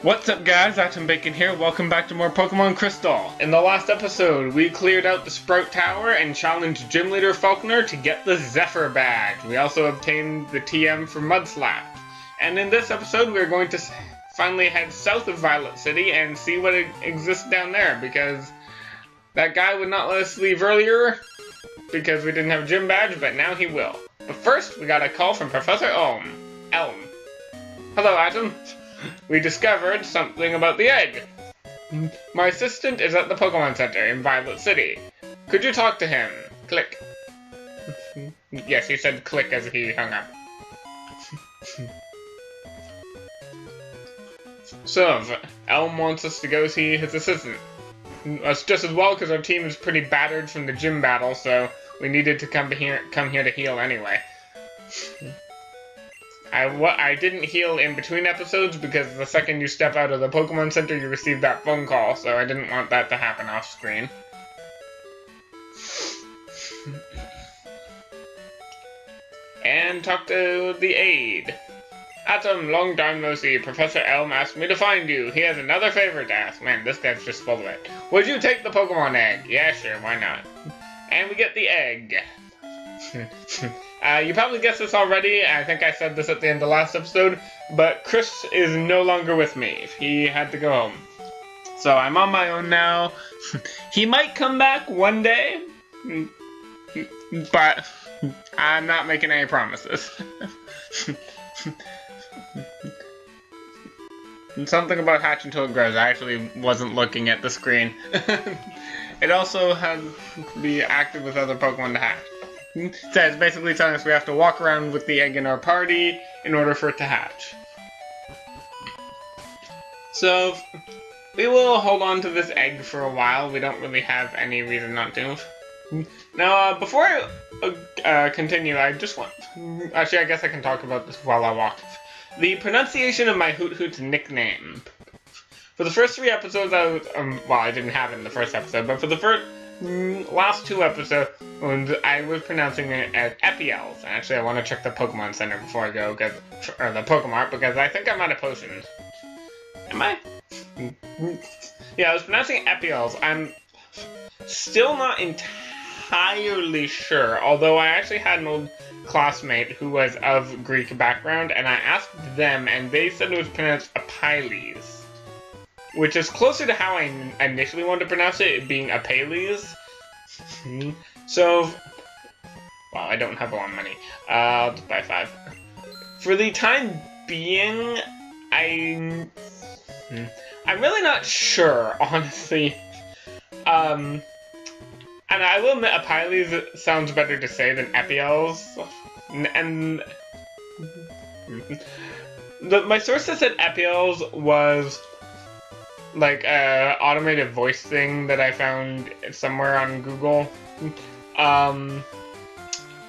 What's up guys, Atom Bacon here, welcome back to more Pokemon Crystal. In the last episode, we cleared out the Sprout Tower and challenged Gym Leader Falconer to get the Zephyr Badge. We also obtained the TM for Mudslap. And in this episode, we're going to finally head south of Violet City and see what exists down there, because that guy would not let us leave earlier because we didn't have a gym badge, but now he will. But first, we got a call from Professor Elm. Hello, Atom. We discovered something about the egg. My assistant is at the Pokemon Center in Violet City. Could you talk to him? Click. Yes, he said click as he hung up. So, Elm wants us to go see his assistant. Us just as well because our team is pretty battered from the gym battle, so we needed to come here to heal anyway. I didn't heal in between episodes because the second you step out of the Pokemon Center, you receive that phone call, so I didn't want that to happen off screen. And talk to the aide. Atom, long time no see. Professor Elm asked me to find you. He has another favor to ask. Man, this guy's just full of it. Would you take the Pokemon egg? Yeah, sure, why not? And we get the egg. You probably guessed this already. I think I said this at the end of the last episode, but Chris is no longer with me. He had to go home. So I'm on my own now. He might come back one day, but I'm not making any promises. Something about hatch until it grows. I actually wasn't looking at the screen. It also had to be active with other Pokemon to hatch. So it's basically telling us we have to walk around with the egg in our party in order for it to hatch. So we will hold on to this egg for a while. We don't really have any reason not to. Now, before I continue, I just want... Actually, I guess I can talk about this while I walk. The pronunciation of my Hoot Hoot's nickname. For the first 3 episodes, I was... well, I didn't have it in the first episode, but for the last 2 episodes, I was pronouncing it as Epiels. Actually, I want to check the Pokemon Center before I go, or the Pokemart, because I think I'm out of potions. Am I? Yeah, I was pronouncing Epiels. I'm still not entirely sure, although I actually had an old classmate who was of Greek background, and I asked them, and they said it was pronounced Apiles, which is closer to how I initially wanted to pronounce it being Apales. So, well, I don't have a lot of money. I'll just buy 5. For the time being, I'm really not sure, honestly. And I will admit, Apiles sounds better to say than Epiels. And my source that said Epiels was like a automated voice thing that I found somewhere on Google.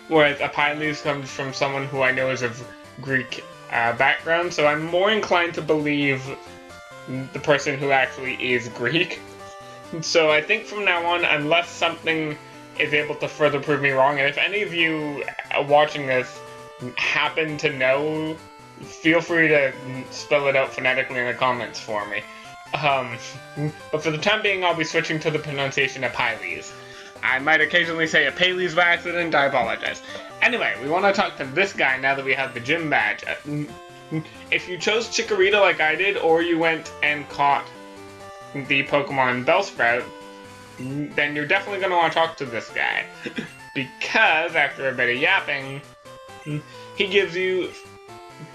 Whereas Apiles comes from someone who I know is of Greek background, so I'm more inclined to believe the person who actually is Greek. So I think from now on, unless something is able to further prove me wrong, and if any of you watching this happen to know, feel free to spell it out phonetically in the comments for me. But for the time being, I'll be switching to the pronunciation of Apiles. I might occasionally say Apales by accident, I apologize. Anyway, we want to talk to this guy now that we have the gym badge. If you chose Chikorita like I did, or you went and caught the Pokemon Bellsprout, then you're definitely going to want to talk to this guy. Because, after a bit of yapping, he gives you,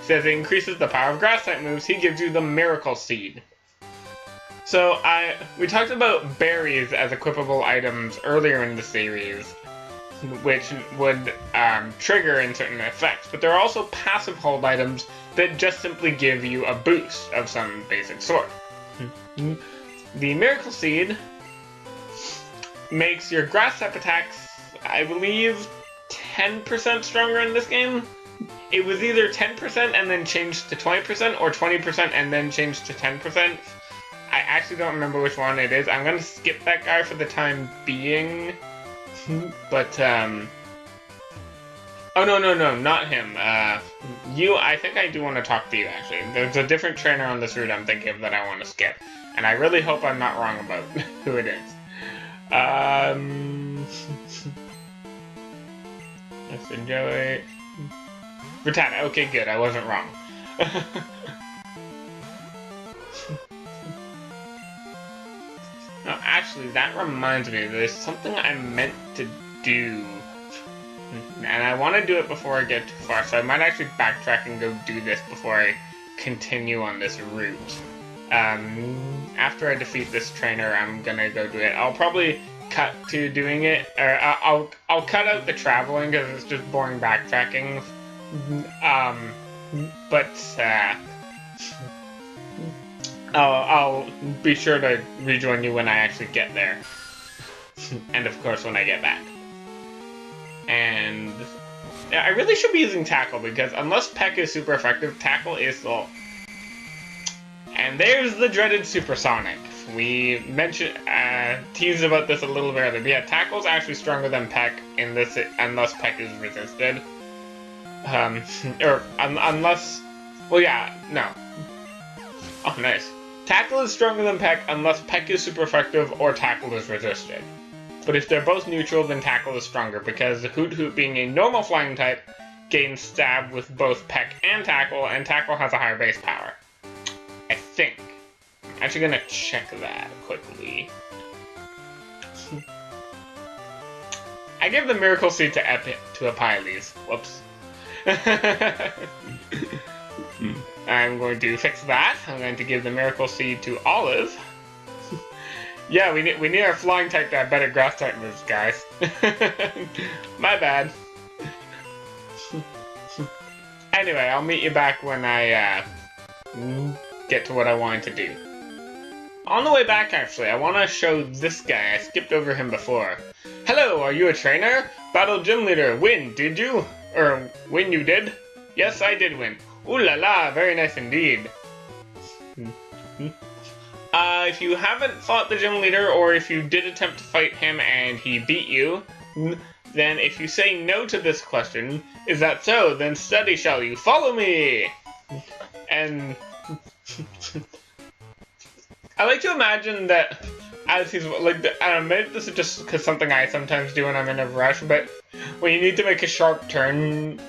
says it increases the power of Grass-type moves, he gives you the Miracle Seed. So, we talked about berries as equipable items earlier in the series, which would trigger in certain effects, but there are also passive hold items that just simply give you a boost of some basic sort. The Miracle Seed makes your Grass-type attacks, I believe, 10% stronger in this game. It was either 10% and then changed to 20%, or 20% and then changed to 10%. I actually don't remember which one it is. I'm gonna skip that guy for the time being. But, oh, no, not him. I think I do want to talk to you, actually. There's a different trainer on this route I'm thinking of that I want to skip. And I really hope I'm not wrong about who it is. Let's enjoy... Britannia. Okay, good. I wasn't wrong. No, actually, that reminds me. There's something I meant to do. And I want to do it before I get too far, so I might actually backtrack and go do this before I continue on this route. After I defeat this trainer, I'm gonna go do it. I'll probably cut to doing it, or I'll cut out the traveling because it's just boring backtracking. I'll be sure to rejoin you when I actually get there, and of course when I get back. And I really should be using Tackle, because unless Peck is super effective, Tackle is slow. And there's the dreaded Supersonic. We mentioned, teased about this a little bit earlier, but yeah, Tackle's actually stronger than Peck in this, unless Peck is resisted. Unless, well yeah, no. Oh, nice. Tackle is stronger than Peck unless Peck is super effective or Tackle is resisted. But if they're both neutral, then Tackle is stronger, because Hoot Hoot, being a normal flying type, gains stab with both Peck and Tackle has a higher base power. I think. I'm actually gonna check that quickly. I give the Miracle Seed to Apiles. Whoops. I'm going to fix that. I'm going to give the Miracle Seed to Olive. Yeah, we need our flying type to have better grass type moves, guys. My bad. Anyway, I'll meet you back when I get to what I wanted to do. On the way back, actually, I want to show this guy. I skipped over him before. Hello, are you a trainer? Battle Gym Leader. Win, did you? Or, win you did? Yes, I did win. Ooh la la, very nice indeed. If you haven't fought the gym leader, or if you did attempt to fight him and he beat you, then if you say no to this question, is that so? Then study shall you. Follow me! And I like to imagine that as he's, like, I don't know, maybe this is just because something I sometimes do when I'm in a rush, but when you need to make a sharp turn,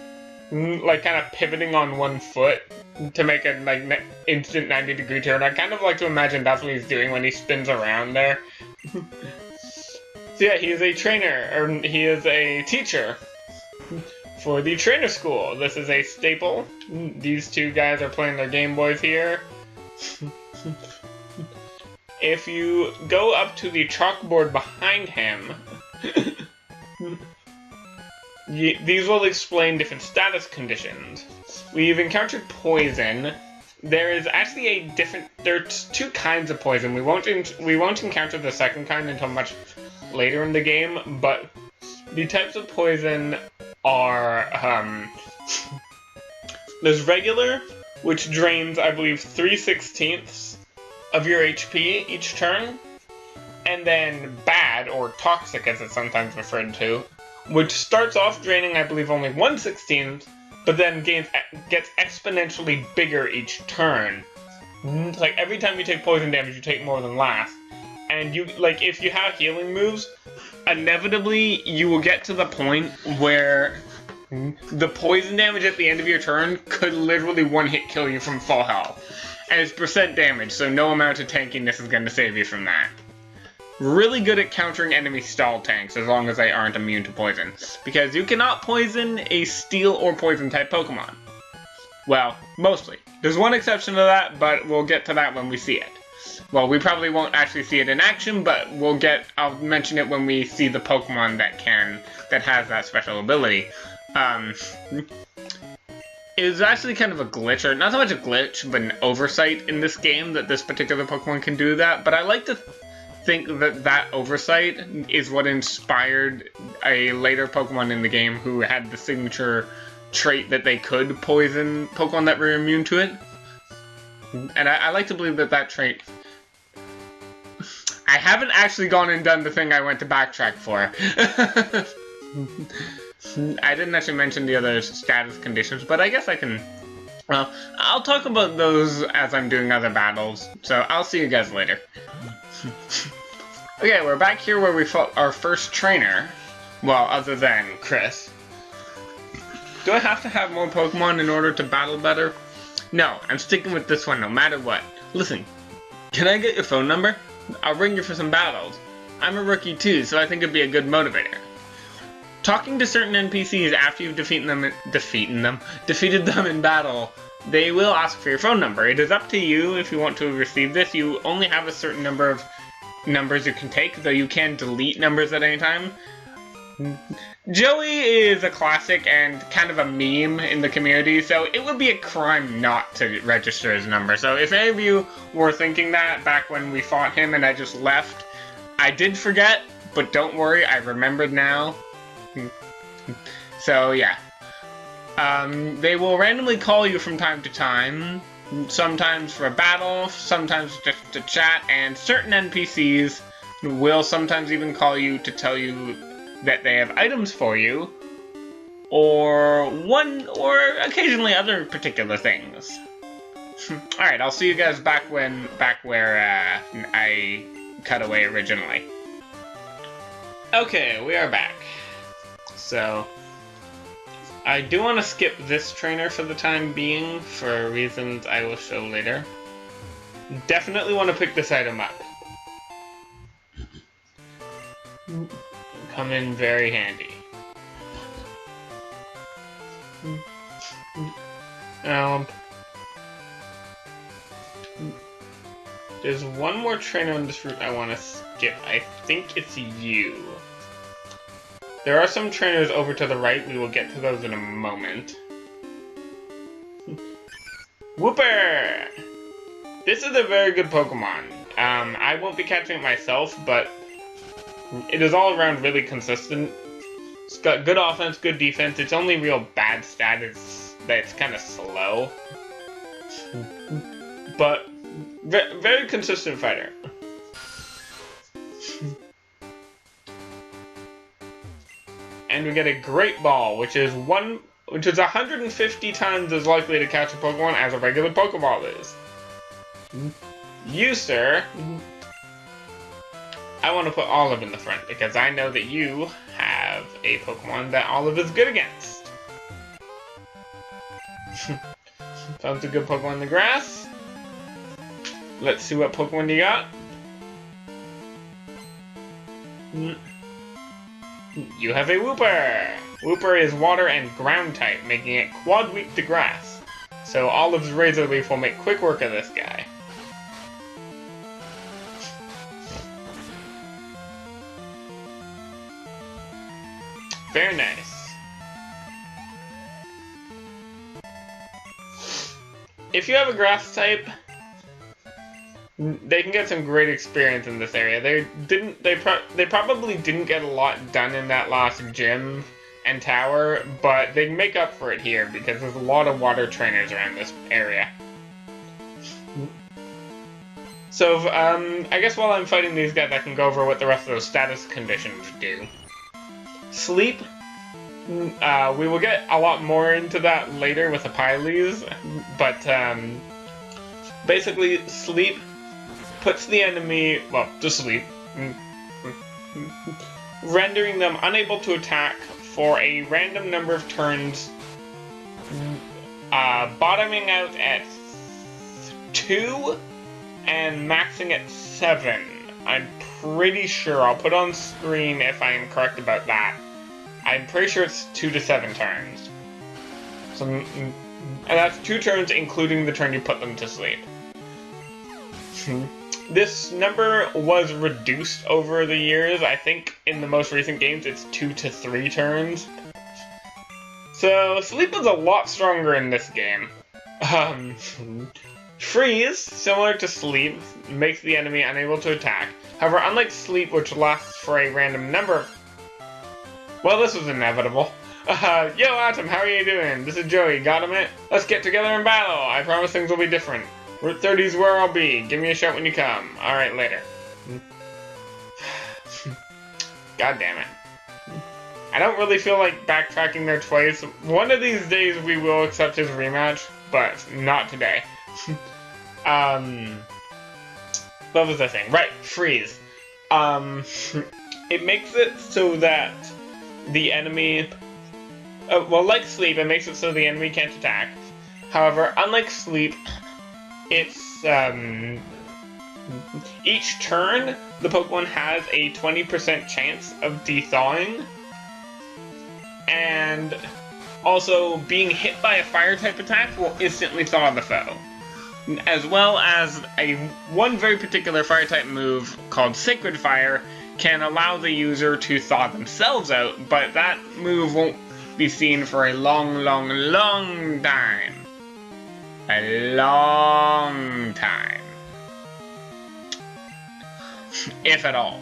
like kind of pivoting on one foot to make a like instant 90-degree turn, I kind of like to imagine that's what he's doing when he spins around there. So yeah, he is a trainer, or he is a teacher for the trainer school. This is a staple. These two guys are playing their Game Boys here. If you go up to the chalkboard behind him, these will explain different status conditions. We've encountered poison. There is actually there's two kinds of poison. We won't encounter the second kind until much later in the game, but the types of poison are, there's regular, which drains, I believe, 3/16 of your HP each turn, and then bad, or toxic as it's sometimes referred to, which starts off draining, I believe, only 1/16, but then gets exponentially bigger each turn. Like, every time you take poison damage, you take more than last. And you, like, if you have healing moves, inevitably you will get to the point where the poison damage at the end of your turn could literally one-hit kill you from full health. And it's percent damage, so no amount of tankiness is going to save you from that. Really good at countering enemy stall tanks, as long as they aren't immune to poison. Because you cannot poison a steel or poison type Pokemon. Well, mostly. There's one exception to that, but we'll get to that when we see it. Well, we probably won't actually see it in action, but I'll mention it when we see the Pokemon that has that special ability. It was actually kind of a glitch, or not so much a glitch, but an oversight in this game that this particular Pokemon can do that, but I like to think that oversight is what inspired a later Pokemon in the game who had the signature trait that they could poison Pokemon that were immune to it. And I like to believe that trait... I haven't actually gone and done the thing I went to backtrack for. I didn't actually mention the other status conditions, but I guess I can... Well, I'll talk about those as I'm doing other battles, so I'll see you guys later. Okay, we're back here where we fought our first trainer. Well, other than Chris. Do I have to have more Pokemon in order to battle better? No, I'm sticking with this one no matter what. Listen, can I get your phone number? I'll ring you for some battles. I'm a rookie too, so I think it'd be a good motivator. Talking to certain NPCs after you've defeated them in battle, they will ask for your phone number. It is up to you if you want to receive this. You only have a certain number of numbers you can take, though you can delete numbers at any time. Joey is a classic and kind of a meme in the community, so it would be a crime not to register his number. So if any of you were thinking that back when we fought him and I just left, I did forget, but don't worry, I remembered now. So yeah. They will randomly call you from time to time, sometimes for a battle, sometimes just to chat, and certain NPCs will sometimes even call you to tell you that they have items for you, or occasionally other particular things. Alright, I'll see you guys back where I cut away originally. Okay, we are back. So, I do want to skip this trainer for the time being, for reasons I will show later. Definitely want to pick this item up. Come in very handy. There's one more trainer on this route I want to skip. I think it's you. There are some trainers over to the right. We will get to those in a moment. Whooper! This is a very good Pokemon. I won't be catching it myself, but it is all around really consistent. It's got good offense, good defense. Its only real bad stat is that it's kind of slow. But very consistent fighter. And we get a Great Ball, which is 150 times as likely to catch a Pokemon as a regular Pokeball is. You, sir, I want to put Olive in the front, because I know that you have a Pokemon that Olive is good against. Found a good Pokemon in the grass. Let's see what Pokemon you got. You have a Whooper! Whooper is water and ground type, making it quad weak to grass. So Olive's Razor Leaf will make quick work of this guy. Very nice. If you have a grass type, they can get some great experience in this area. They probably didn't get a lot done in that last gym and tower, but they make up for it here because there's a lot of water trainers around this area. So, I guess while I'm fighting these guys, I can go over what the rest of those status conditions do. Sleep. We will get a lot more into that later with the Pyles, but basically, sleep puts the enemy, well, to sleep, rendering them unable to attack for a random number of turns, bottoming out at 2 and maxing at 7. I'm pretty sure. I'll put on screen if I am correct about that. I'm pretty sure it's 2 to 7 turns. So, and that's 2 turns including the turn you put them to sleep. This number was reduced over the years. I think in the most recent games it's 2 to 3 turns. So sleep is a lot stronger in this game. Freeze, similar to sleep, makes the enemy unable to attack. However, unlike sleep, which lasts for a random number of... Well, this was inevitable. Yo, Atom, how are you doing? This is Joey. Got a minute? Let's get together in battle. I promise things will be different. Route 30 is where I'll be. Give me a shout when you come. Alright, later. God damn it. I don't really feel like backtracking there twice. One of these days we will accept his rematch, but not today. What was I saying? Right, freeze. It makes it so that the enemy... well, like sleep, it makes it so the enemy can't attack. However, unlike sleep, it's... each turn, the Pokemon has a 20% chance of de-thawing. And also, being hit by a fire-type attack will instantly thaw the foe. As well as one very particular fire-type move called Sacred Fire can allow the user to thaw themselves out, but that move won't be seen for a long, long, long time. A long time. If at all.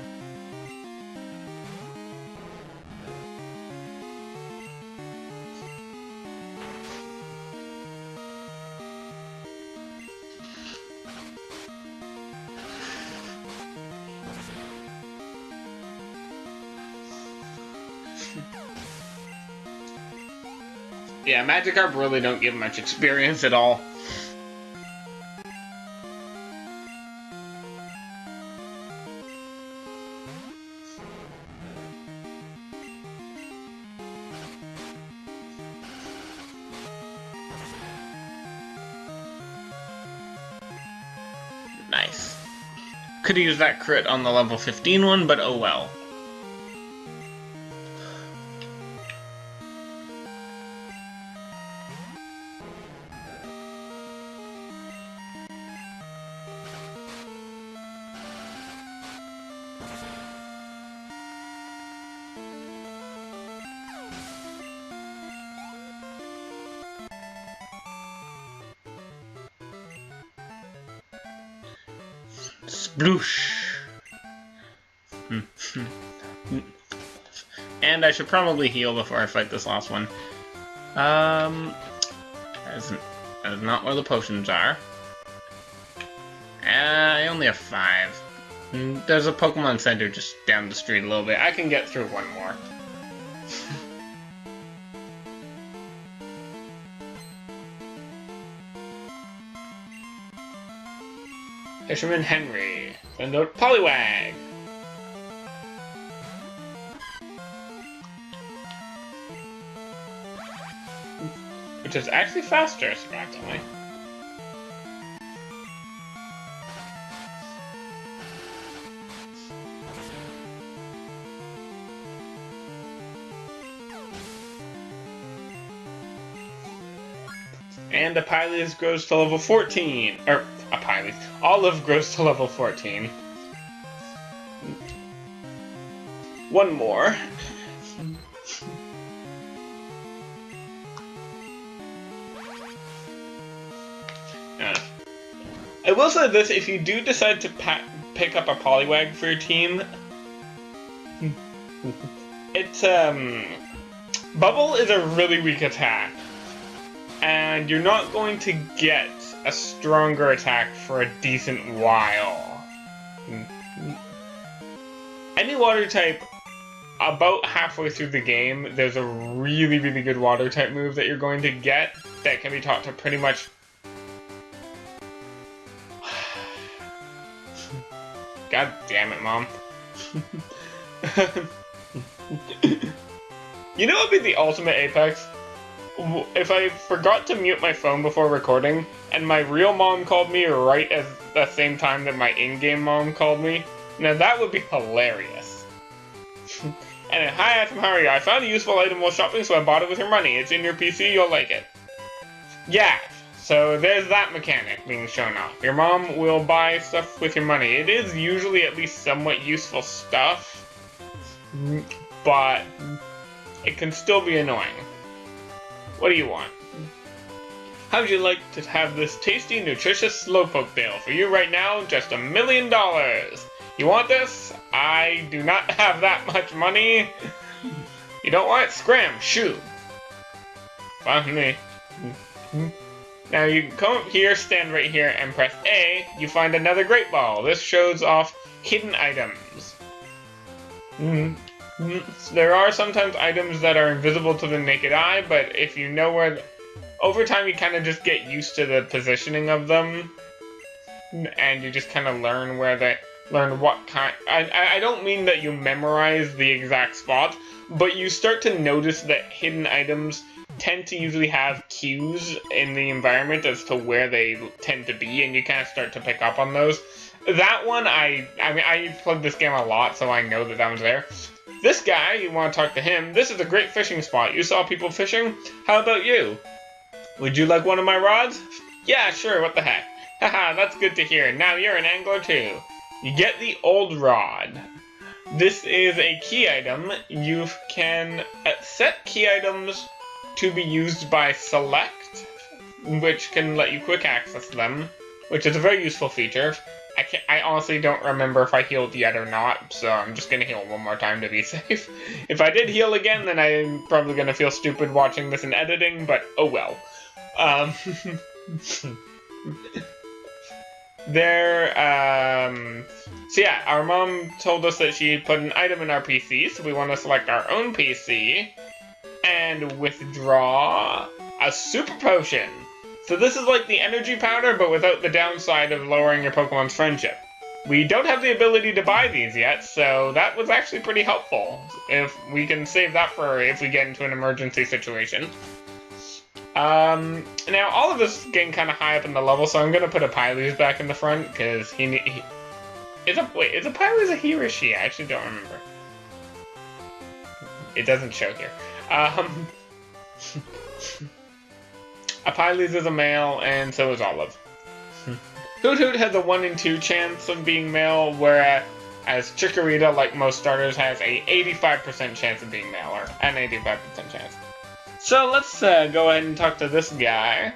Yeah, Magikarp really don't give much experience at all. Nice. Could've used that crit on the level 15 one, but oh well. Sploosh! And I should probably heal before I fight this last one. That is not where the potions are. I only have 5. There's a Pokemon Center just down the street a little bit. I can get through one more. Fisherman Henry. Send out Poliwag. Which is actually faster, surprisingly. And Apilius grows to level 14. Or, Apilius. Olive grows to level 14. One more. I will say this, if you do decide to pick up a Poliwag for your team, it's, Bubble is a really weak attack. And you're not going to get a stronger attack for a decent while. Any water type, about halfway through the game, there's a really, really good water type move that you're going to get that can be taught to pretty much... God damn it, Mom. You know what would be the ultimate apex? If I forgot to mute my phone before recording, and my real mom called me right at the same time that my in-game mom called me, now that would be hilarious. And hi, Atom, how are you? I found a useful item while shopping, so I bought it with your money. It's in your PC, you'll like it. Yeah, so there's that mechanic being shown off. Your mom will buy stuff with your money. It is usually at least somewhat useful stuff, but it can still be annoying. What do you want? How would you like to have this tasty, nutritious Slowpoke Bill? For you right now, just $1 million. You want this? I do not have that much money. You don't want it? Scram, shoo. Fine with me. Now you can come up here, stand right here, and press A. You find another Great Ball. This shows off hidden items. There are sometimes items that are invisible to the naked eye, but if you know where... Over time, you kind of just get used to the positioning of them, and you just kind of learn where they... Learn what kind... I don't mean that you memorize the exact spot, but you start to notice that hidden items tend to usually have cues in the environment as to where they tend to be, and you kind of start to pick up on those. That one, I mean, I played this game a lot, so I know that that one's there. This guy, you want to talk to him, this is a great fishing spot. You saw people fishing? How about you? Would you like one of my rods? Yeah, sure, what the heck. Haha, that's good to hear. Now you're an angler too. You get the old rod. This is a key item. You can set key items to be used by select, which can let you quick access them, which is a very useful feature. I honestly don't remember if I healed yet or not, so I'm just gonna heal one more time to be safe. If I did heal again, then I'm probably gonna feel stupid watching this in editing, but oh well. So yeah, our mom told us that she put an item in our PC, so we want to select our own PC and withdraw a super potion. So this is like the energy powder, but without the downside of lowering your Pokemon's friendship. We don't have the ability to buy these yet, so that was actually pretty helpful. If we can save that for if we get into an emergency situation. Now all of this is getting kind of high up in the level, so I'm gonna put a Pylease back in the front because is a Pylease a he or she? I actually don't remember. It doesn't show here. A Pylease is a male, and so is Olive. Hoot Hoot has a 1 in 2 chance of being male, whereas Chikorita, like most starters, has a 85% chance of being male, or an 85% chance. So let's go ahead and talk to this guy.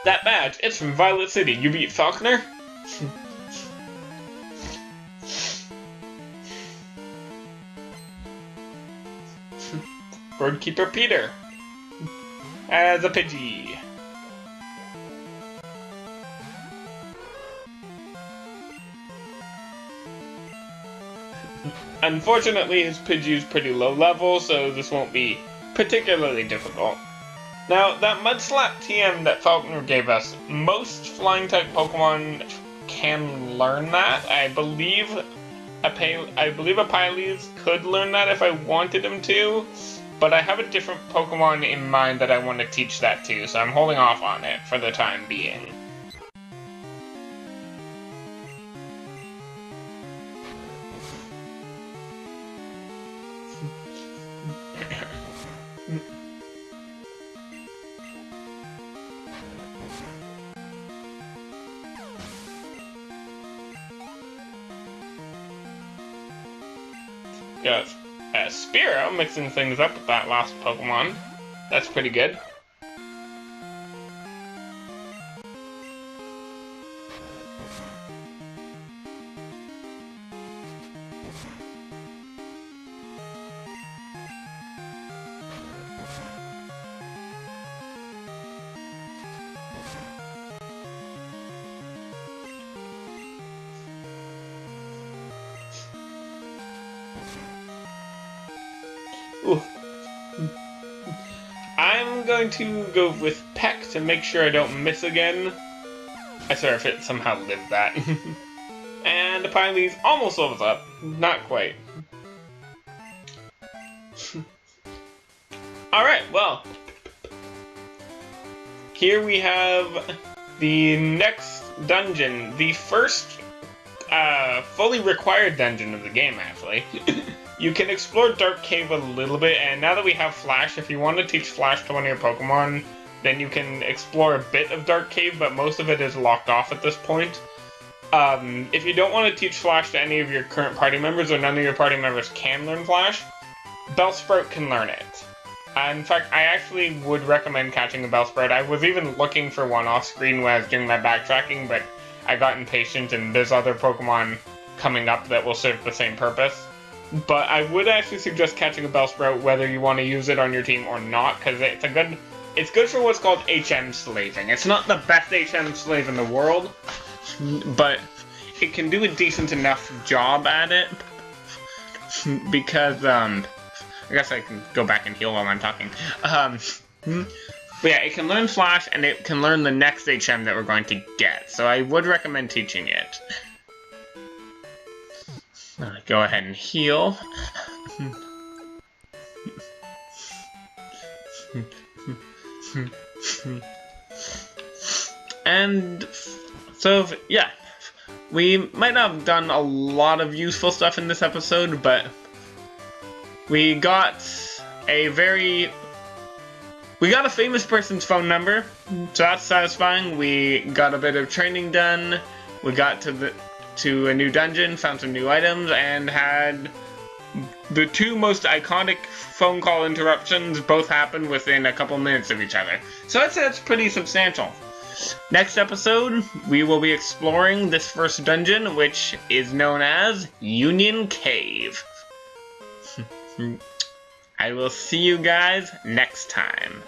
That badge, it's from Violet City. You beat Falconer? Birdkeeper Peter. As a Pidgey. Unfortunately, his Pidgey is pretty low level, so this won't be particularly difficult. Now, that Mudslap TM that Falconer gave us, most Flying-type Pokemon can learn that. I believe a Pylease could learn that if I wanted him to, but I have a different Pokemon in mind that I want to teach that to, so I'm holding off on it for the time being. Got Spearow mixing things up with that last Pokemon. That's pretty good. Ooh. I'm going to go with Peck to make sure I don't miss again. I swear if it somehow lived that. And the Pylease almost levels up. Not quite. Alright, well. Here we have the next dungeon. The first fully required dungeon of the game, actually. You can explore Dark Cave a little bit, and now that we have Flash, if you want to teach Flash to one of your Pokemon, then you can explore a bit of Dark Cave, but most of it is locked off at this point. If you don't want to teach Flash to any of your current party members, or none of your party members can learn Flash, Bellsprout can learn it. In fact, I actually would recommend catching a Bellsprout. I was even looking for one off-screen when I was doing my backtracking, but I got impatient, and there's other Pokemon coming up that will serve the same purpose. But I would actually suggest catching a Bellsprout whether you want to use it on your team or not, because it's good for what's called HM slaving. It's not the best HM slave in the world, but it can do a decent enough job at it. because, I guess I can go back and heal while I'm talking. But yeah, it can learn Flash, and it can learn the next HM that we're going to get, so I would recommend teaching it. Go ahead and heal. And so, yeah, we might not have done a lot of useful stuff in this episode, but we got a famous person's phone number, so that's satisfying. We got a bit of training done, we got to a new dungeon, found some new items, and had the two most iconic phone call interruptions both happen within a couple minutes of each other. So I'd say that's pretty substantial. Next episode, we will be exploring this first dungeon, which is known as Union Cave. I will see you guys next time.